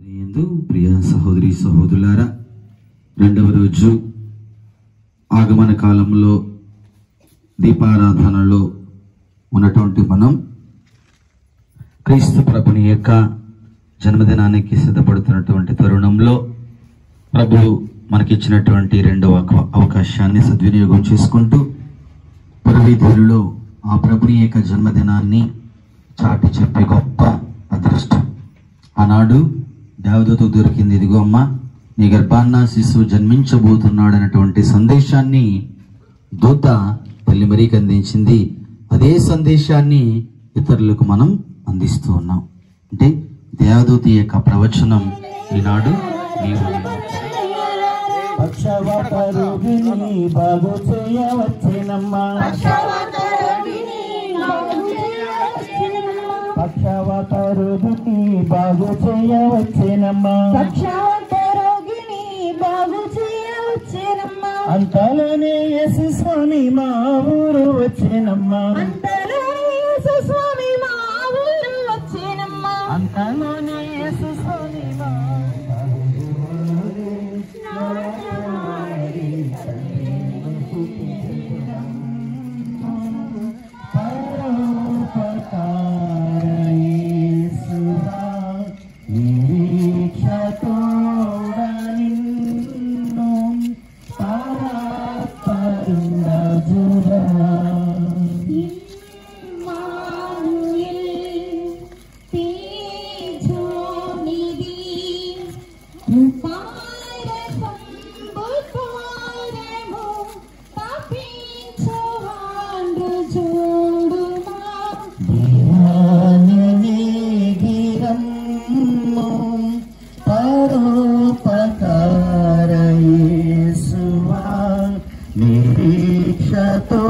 ప్రియ సహోదరి సహోదరులారా, రెండవ రోజు ఆగమన కాలంలో దీపారాధనలో ఉన్నటువంటి మనం క్రీస్తు ప్రభుని యొక్క జన్మదినానికి సిద్ధపడుతున్నటువంటి తరుణంలో ప్రభు మనకిచ్చినటువంటి రెండవ అవకాశాన్ని సద్వినియోగం చేసుకుంటూ పురవీధులలో ఆ ప్రభుని యొక్క జన్మదినాన్ని చాటి చెప్పే గొప్ప అదృష్టం. ఆనాడు దేవదూతకు దొరికింది, ఇదిగో అమ్మ నీ గర్భాన్న శిశువు జన్మించబోతున్నాడు అనేటువంటి సందేశాన్ని దూత తల్లి మరీకి అందించింది. అదే సందేశాన్ని ఇతరులకు మనం అందిస్తూ ఉన్నాం. అంటే దేవదూత యొక్క ప్రవచనం ఈనాడు పక్షవాత రోగిని బాగు చేయవచ్చేనమ్మా. అంతలోనే యేసు స్వామి మా ఊరు వచ్చేనమ్మా. అంతలోనే యేసు స్వామి మా నిరీక్షతో